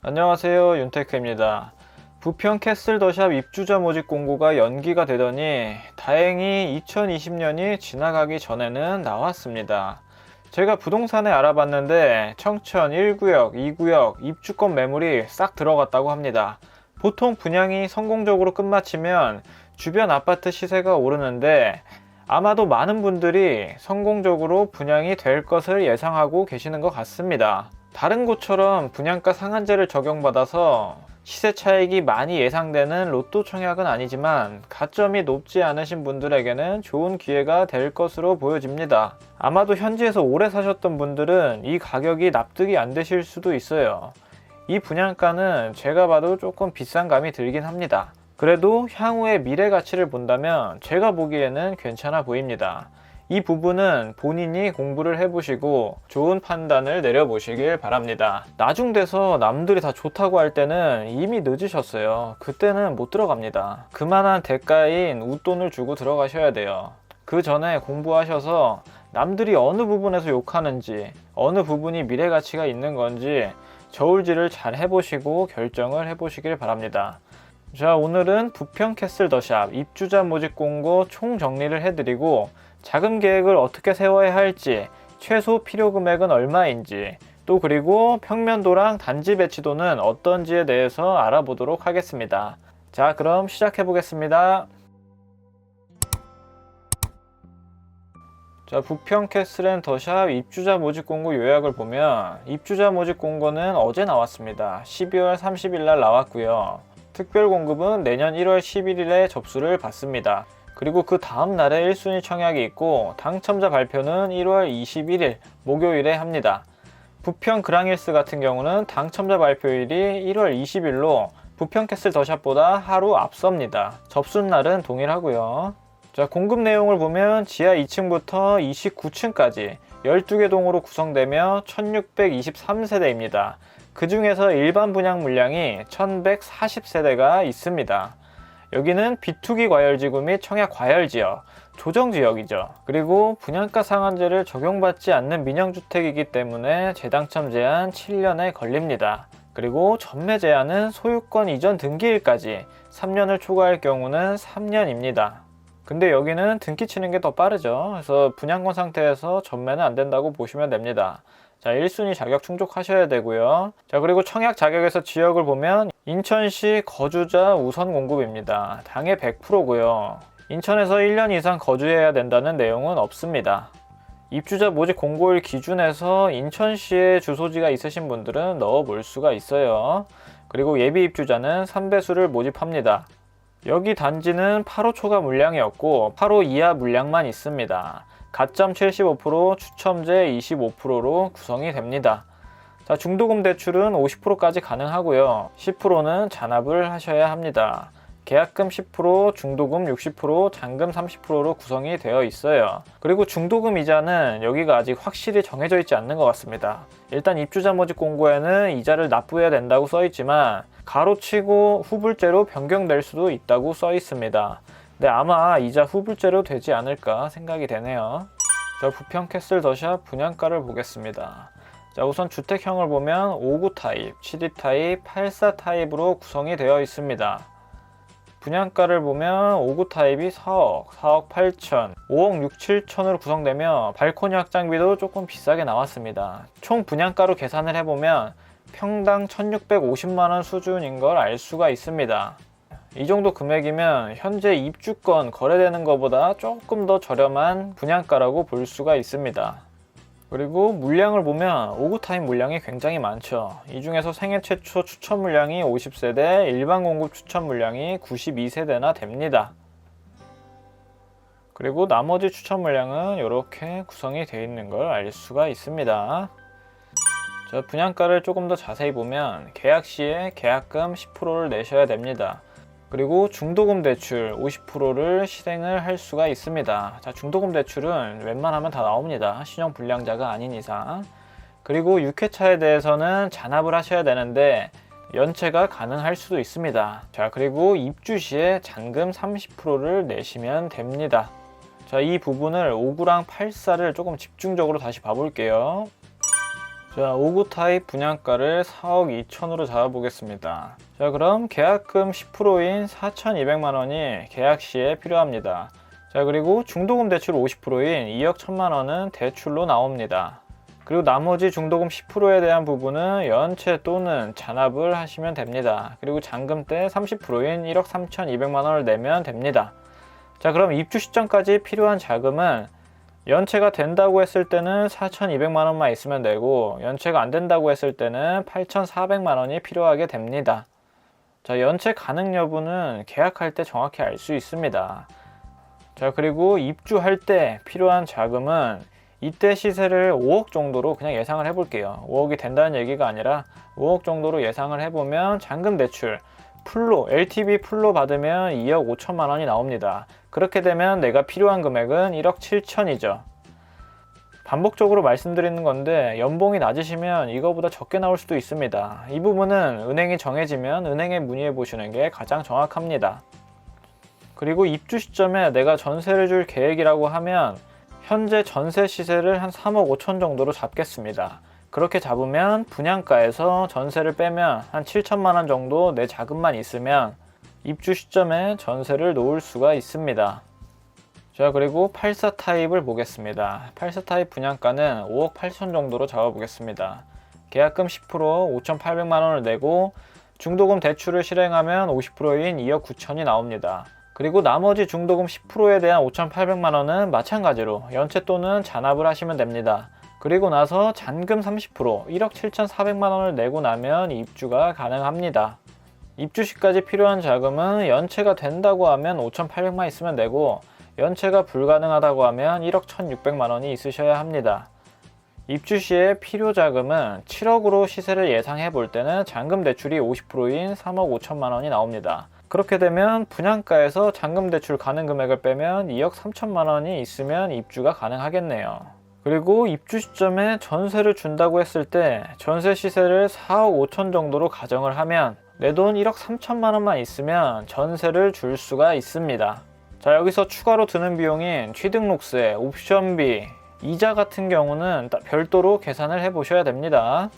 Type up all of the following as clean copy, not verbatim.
안녕하세요, 윤테크입니다. 부평 캐슬 더샵 입주자 모집 공고가 연기가 되더니 다행히 2020년이 지나가기 전에는 나왔습니다. 제가 부동산에 알아봤는데 청천 1구역, 2구역 입주권 매물이 싹 들어갔다고 합니다. 보통 분양이 성공적으로 끝마치면 주변 아파트 시세가 오르는데 아마도 많은 분들이 성공적으로 분양이 될 것을 예상하고 계시는 것 같습니다. 다른 곳처럼 분양가 상한제를 적용받아서 시세 차익이 많이 예상되는 로또 청약은 아니지만 가점이 높지 않으신 분들에게는 좋은 기회가 될 것으로 보여집니다. 아마도 현지에서 오래 사셨던 분들은 이 가격이 납득이 안 되실 수도 있어요. 이 분양가는 제가 봐도 조금 비싼 감이 들긴 합니다. 그래도 향후의 미래 가치를 본다면 제가 보기에는 괜찮아 보입니다. 이 부분은 본인이 공부를 해보시고 좋은 판단을 내려보시길 바랍니다. 나중 돼서 남들이 다 좋다고 할 때는 이미 늦으셨어요. 그때는 못 들어갑니다. 그만한 대가인 웃돈을 주고 들어가셔야 돼요. 그 전에 공부하셔서 남들이 어느 부분에서 욕하는지, 어느 부분이 미래 가치가 있는 건지 저울질을 잘 해보시고 결정을 해보시길 바랍니다. 자, 오늘은 부평 캐슬 더샵 입주자 모집 공고 총 정리를 해드리고 자금 계획을 어떻게 세워야 할지, 최소 필요 금액은 얼마인지, 또 그리고 평면도랑 단지 배치도는 어떤지에 대해서 알아보도록 하겠습니다. 자, 그럼 시작해 보겠습니다. 자, 부평 캐슬 더샵 입주자 모집 공고 요약을 보면 입주자 모집 공고는 어제 나왔습니다. 12월 30일 날 나왔고요. 특별 공급은 내년 1월 11일에 접수를 받습니다. 그리고 그 다음 날에 1순위 청약이 있고 당첨자 발표는 1월 21일 목요일에 합니다. 부평 그랑힐스 같은 경우는 당첨자 발표일이 1월 20일로 부평 캐슬 더샵보다 하루 앞섭니다. 접수날은 동일하고요. 자, 공급 내용을 보면 지하 2층부터 29층까지 12개 동으로 구성되며 1623세대입니다. 그 중에서 일반 분양 물량이 1140세대가 있습니다. 여기는 비투기 과열지구 및 청약 과열지역, 조정지역이죠. 그리고 분양가 상한제를 적용받지 않는 민영주택이기 때문에 재당첨 제한 7년에 걸립니다. 그리고 전매 제한은 소유권 이전 등기일까지 3년을 초과할 경우는 3년입니다. 근데 여기는 등기 치는 게 더 빠르죠. 그래서 분양권 상태에서 전매는 안 된다고 보시면 됩니다. 자, 1순위 자격 충족하셔야 되고요. 자, 그리고 청약 자격에서 지역을 보면 인천시 거주자 우선 공급입니다. 당해 100%고요. 인천에서 1년 이상 거주해야 된다는 내용은 없습니다. 입주자 모집 공고일 기준에서 인천시에 주소지가 있으신 분들은 넣어볼 수가 있어요. 그리고 예비 입주자는 3배수를 모집합니다. 여기 단지는 8호 초과 물량이 없고 8호 이하 물량만 있습니다. 가점 75%, 추첨제 25%로 구성이 됩니다. 자, 중도금 대출은 50%까지 가능하고요. 10%는 잔압을 하셔야 합니다. 계약금 10%, 중도금 60%, 잔금 30%로 구성이 되어 있어요. 그리고 중도금 이자는 여기가 아직 확실히 정해져 있지 않는 것 같습니다. 일단 입주자 모집 공고에는 이자를 납부해야 된다고 써 있지만 가로치고 후불제로 변경될 수도 있다고 써 있습니다. 네, 아마 이자 후불제로 되지 않을까 생각이 되네요. 자, 부평 캐슬 더샵 분양가를 보겠습니다. 자, 우선 주택형을 보면 5구 타입, 7위 타입, 84 타입으로 구성이 되어 있습니다. 분양가를 보면 5구 타입이 4억, 4억 8천, 5억 6, 7천으로 구성되며 발코니 확장비도 조금 비싸게 나왔습니다. 총 분양가로 계산을 해보면 평당 1650만원 수준인 걸 알 수가 있습니다. 이 정도 금액이면 현재 입주권 거래되는 것보다 조금 더 저렴한 분양가라고 볼 수가 있습니다. 그리고 물량을 보면 5구 타입 물량이 굉장히 많죠. 이 중에서 생애 최초 추천 물량이 50세대, 일반 공급 추천 물량이 92세대나 됩니다. 그리고 나머지 추천 물량은 이렇게 구성이 되어 있는 걸 알 수가 있습니다. 자, 분양가를 조금 더 자세히 보면 계약 시에 계약금 10%를 내셔야 됩니다. 그리고 중도금 대출 50%를 실행을 할 수가 있습니다. 자, 중도금 대출은 웬만하면 다 나옵니다. 신용 불량자가 아닌 이상. 그리고 6회차에 대해서는 잔압을 하셔야 되는데 연체가 가능할 수도 있습니다. 자, 그리고 입주 시에 잔금 30%를 내시면 됩니다. 자, 이 부분을 5구랑 84를 조금 집중적으로 다시 봐볼게요. 자, 5구 타입 분양가를 4억 2천으로 잡아보겠습니다. 자, 그럼 계약금 10%인 4,200만원이 계약 시에 필요합니다. 자, 그리고 중도금 대출 50%인 2억 1천만원은 대출로 나옵니다. 그리고 나머지 중도금 10%에 대한 부분은 연체 또는 잔압을 하시면 됩니다. 그리고 잔금 때 30%인 1억 3,200만원을 내면 됩니다. 자, 그럼 입주 시점까지 필요한 자금은 연체가 된다고 했을 때는 4,200만원만 있으면 되고, 연체가 안 된다고 했을 때는 8,400만원이 필요하게 됩니다. 자, 연체 가능 여부는 계약할 때 정확히 알 수 있습니다. 자, 그리고 입주할 때 필요한 자금은 이때 시세를 5억 정도로 그냥 예상을 해볼게요. 5억이 된다는 얘기가 아니라 5억 정도로 예상을 해보면 잔금 대출 풀로, LTV 풀로 받으면 2억 5천만 원이 나옵니다. 그렇게 되면 내가 필요한 금액은 1억 7천이죠. 반복적으로 말씀드리는 건데 연봉이 낮으시면 이거보다 적게 나올 수도 있습니다. 이 부분은 은행이 정해지면 은행에 문의해 보시는 게 가장 정확합니다. 그리고 입주 시점에 내가 전세를 줄 계획이라고 하면 현재 전세 시세를 한 3억 5천 정도로 잡겠습니다. 그렇게 잡으면 분양가에서 전세를 빼면 한 7천만 원 정도 내 자금만 있으면 입주 시점에 전세를 놓을 수가 있습니다. 자, 그리고 84 타입을 보겠습니다. 84 타입 분양가는 5억 8천 정도로 잡아보겠습니다. 계약금 10% 5,800만 원을 내고 중도금 대출을 실행하면 50%인 2억 9천이 나옵니다. 그리고 나머지 중도금 10%에 대한 5,800만 원은 마찬가지로 연체 또는 잔압을 하시면 됩니다. 그리고 나서 잔금 30% 1억 7,400만 원을 내고 나면 입주가 가능합니다. 입주 시까지 필요한 자금은 연체가 된다고 하면 5,800만 있으면 되고, 연체가 불가능하다고 하면 1억 1,600만 원이 있으셔야 합니다. 입주 시에 필요 자금은 7억으로 시세를 예상해 볼 때는 잔금 대출이 50%인 3억 5천만 원이 나옵니다. 그렇게 되면 분양가에서 잔금 대출 가능 금액을 빼면 2억 3천만 원이 있으면 입주가 가능하겠네요. 그리고 입주 시점에 전세를 준다고 했을 때 전세 시세를 4억 5천 정도로 가정을 하면 내 돈 1억 3천만 원만 있으면 전세를 줄 수가 있습니다. 자, 여기서 추가로 드는 비용인 취등록세, 옵션비, 이자 같은 경우는 별도로 계산을 해 보셔야 됩니다.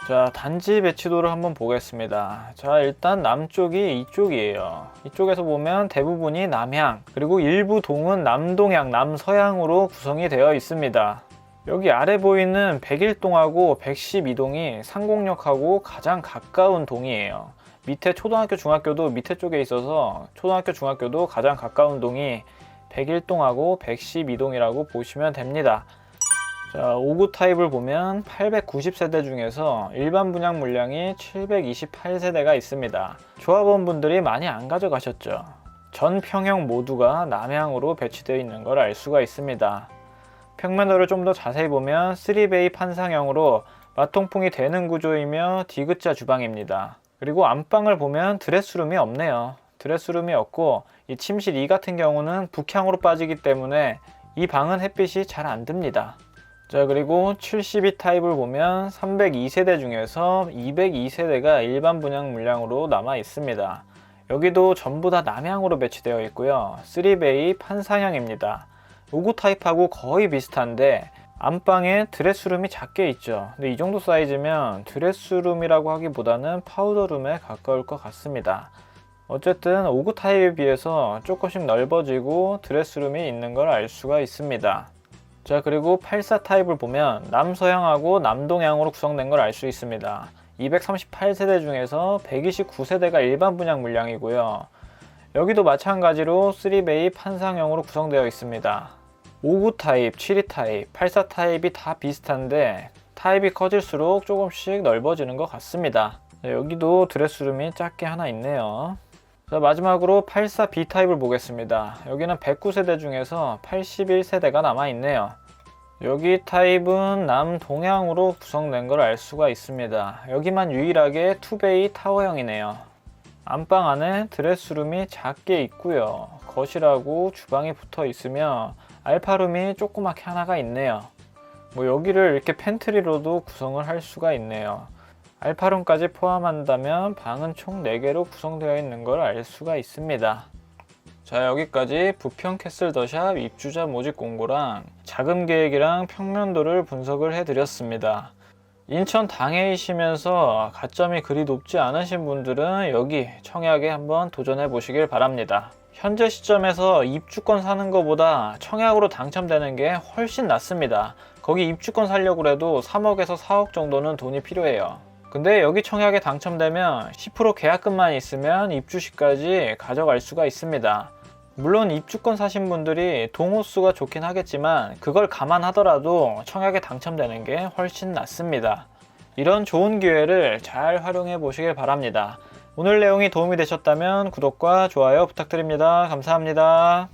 자, 단지 배치도를 한번 보겠습니다. 자, 일단 남쪽이 이쪽이에요. 이쪽에서 보면 대부분이 남향, 그리고 일부 동은 남동향, 남서향으로 구성이 되어 있습니다. 여기 아래 보이는 101동하고 112동이 상공역하고 가장 가까운 동이에요. 밑에 초등학교, 중학교도 밑에 쪽에 있어서 초등학교, 중학교도 가장 가까운 동이 101동하고 112동이라고 보시면 됩니다. 자, 5구 타입을 보면 890세대 중에서 일반 분양 물량이 728세대가 있습니다. 조합원분들이 많이 안 가져가셨죠. 전 평형 모두가 남향으로 배치되어 있는 걸 알 수가 있습니다. 평면도를 좀 더 자세히 보면 3베이 판상형으로 마통풍이 되는 구조이며 D자 주방입니다. 그리고 안방을 보면 드레스룸이 없네요. 드레스룸이 없고 이 침실 2 같은 경우는 북향으로 빠지기 때문에 이 방은 햇빛이 잘 안 듭니다. 자, 그리고 72 타입을 보면 302세대 중에서 202세대가 일반 분양 물량으로 남아 있습니다. 여기도 전부 다 남향으로 배치되어 있고요. 3베이 판상형입니다. 5구 타입하고 거의 비슷한데 안방에 드레스룸이 작게 있죠. 근데 이 정도 사이즈면 드레스룸이라고 하기보다는 파우더룸에 가까울 것 같습니다. 어쨌든 5구 타입에 비해서 조금씩 넓어지고 드레스룸이 있는 걸 알 수가 있습니다. 자, 그리고 84 타입을 보면 남서향하고 남동향으로 구성된 걸 알 수 있습니다. 238세대 중에서 129세대가 일반 분양 물량이고요. 여기도 마찬가지로 3베이 판상형으로 구성되어 있습니다. 5구 타입, 72 타입, 84 타입이 다 비슷한데 타입이 커질수록 조금씩 넓어지는 것 같습니다. 자, 여기도 드레스룸이 작게 하나 있네요. 자, 마지막으로 84B 타입을 보겠습니다. 여기는 109세대 중에서 81세대가 남아있네요. 여기 타입은 남동향으로 구성된 걸 알 수가 있습니다. 여기만 유일하게 2베이 타워형이네요. 안방 안에 드레스룸이 작게 있고요. 거실하고 주방이 붙어 있으며 알파룸이 조그맣게 하나가 있네요. 여기를 이렇게 팬트리로도 구성을 할 수가 있네요. 알파룸까지 포함한다면 방은 총 4개로 구성되어 있는 걸 알 수가 있습니다. 자, 여기까지 부평 캐슬 더샵 입주자 모집 공고랑 자금 계획이랑 평면도를 분석을 해드렸습니다. 인천 당해이시면서 가점이 그리 높지 않으신 분들은 여기 청약에 한번 도전해 보시길 바랍니다. 현재 시점에서 입주권 사는 것보다 청약으로 당첨되는 게 훨씬 낫습니다. 거기 입주권 사려고 해도 3억에서 4억 정도는 돈이 필요해요. 근데 여기 청약에 당첨되면 10% 계약금만 있으면 입주 시까지 가져갈 수가 있습니다. 물론 입주권 사신 분들이 동호수가 좋긴 하겠지만 그걸 감안하더라도 청약에 당첨되는 게 훨씬 낫습니다. 이런 좋은 기회를 잘 활용해 보시길 바랍니다. 오늘 내용이 도움이 되셨다면 구독과 좋아요 부탁드립니다. 감사합니다.